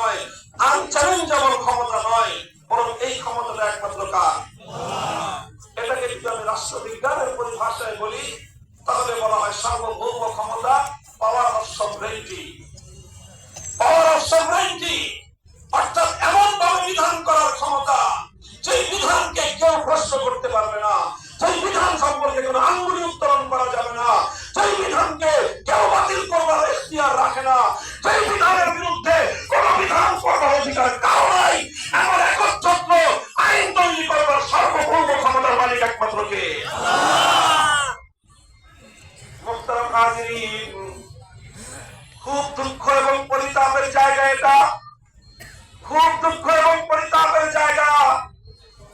নয়, আনচ্যালেঞ্জেবল ক্ষমতা নয়, বরং এই ক্ষমতাটা একমাত্র কার? এটাকে যদি আমি রাষ্ট্রবিজ্ঞানের পরিভাষায় বলি তাহলে বলা হয় সার্বভৌম ক্ষমতা, পাওয়ার অফ সভরেইনিটি। পাওয়ার অফ সভরেইনিটি অর্থাৎ এমন ভাবে বিধান করার ক্ষমতা যে বিধানকে কেউ প্রশ্ন করতে পারবে না, যে বিধান সম্পর্কে কোনো আঙ্গুলি উত্তোলন করা যাবে না, যে বিধানকে কেউ বাতিল করবার এখতিয়ার রাখে না, যে বিধানের বিরুদ্ধে কোনো বিধান করবার অধিকার কারো নাই, এমন একচ্ছত্র আইন তৈরি করবার সার্বভৌম ক্ষমতার মালিক একমাত্র কে? মুহতারাম হাজিরিন, খুব দুঃখ এবং পরিতাপের জায়গা এটা, খুব দুঃখ এবং পরিতাপের জায়গা।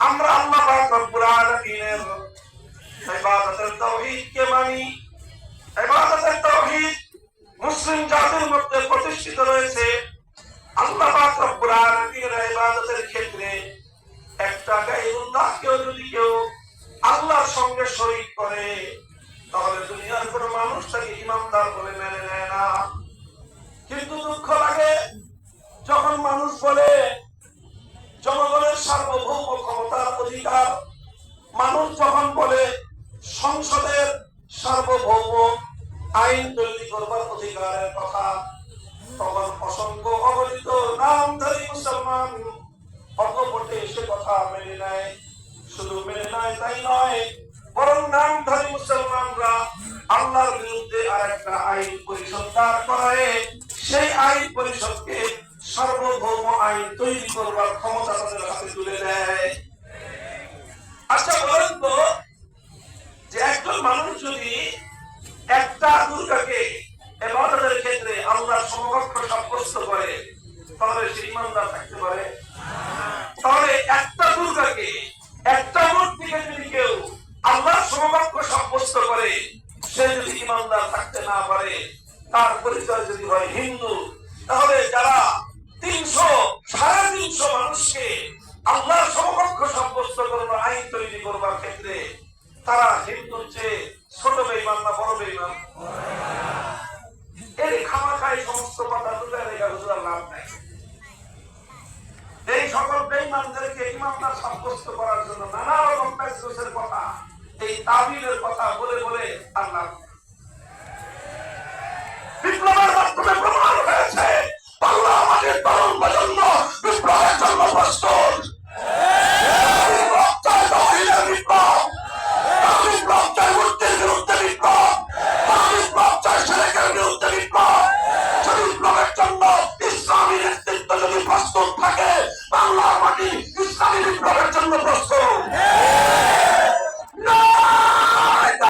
আমরা আল্লাহ পাক রব্বুল আলামিনের ইবাদতের তাওহীদকে মানি। ইবাদতের তাওহীদ মুসলিম জাতির মধ্যে প্রতিষ্ঠিত রয়েছে। আল্লাহ পাক রব্বুল আলামিনের ইবাদতের ক্ষেত্রে একটা গায়রুল্লাহকেও যদি কেউ আল্লাহর সঙ্গে শরীক করে তাহলে দুনিয়ার কোনো মানুষ তাকে ইমানদার বলে মেনে নেয় না। কিন্তু দুঃখ লাগে যখন মানুষ বলে জনগণের সার্বভৌম ক্ষমতার অধিকার, মানুষ যখন বলে সংসদের সার্বভৌম আইন তৈরি করবার অধিকারের কথা, তখন অসংখ্য অগণিত নামধারী মুসলমান অকপটে সে কথা মেনে নেয়। শুধু মেনে নেয় তাই নয়, বরং নামধারী মুসলমানরা আল্লাহর বিরুদ্ধে আরেকটা আইন পরিষদ দাঁড় করায় সেই আইন পরিষদকে সার্বভৌম আইন তৈরি করবার ক্ষমতা তাদের হাতে তুলে দেয়। আচ্ছা বলেন তো, যে একজন মানুষ যদি একটা দুর্গাকে ইবাদতের ক্ষেত্রে আল্লাহর সমকক্ষ সাব্যস্ত করে তাহলে সে ইমানদার থাকতে পারে? তাহলে একটা দুর্গাকে, একটা মূর্তিকে যদি কেউ আল্লাহর সমকক্ষ সাব্যস্ত করে সে যদি ইমানদার থাকতে না পারে, তার পরিচয় যদি হয় হিন্দু, তাহলে যারা 300-350 মানুষকে আল্লাহর সমকক্ষ সাব্যস্ত করবার আইন তৈরি করবার ক্ষেত্রে তারা হিন্দুর চেয়ে ছোট বেঈমান না বড় বেঈমান? এই খামাখাই সমস্ত কথা তুলে রেখে হুজুর লাভ নাই। এই সকল বেঈমানদেরকে ইমানদার সাব্যস্ত করার জন্য নানা রকম প্যাসেজের কথা, এই তাবিলের কথা বলে বলে আর লাভ নেই। বিপ্লবের মাধ্যমে প্রমাণ হয়েছে বাংলা আমাদের তরুণ প্রজন্ম বিপ্লবের জন্য প্রস্তুত। ইসলামী নেতৃত্ব যদি প্রস্তুত থাকে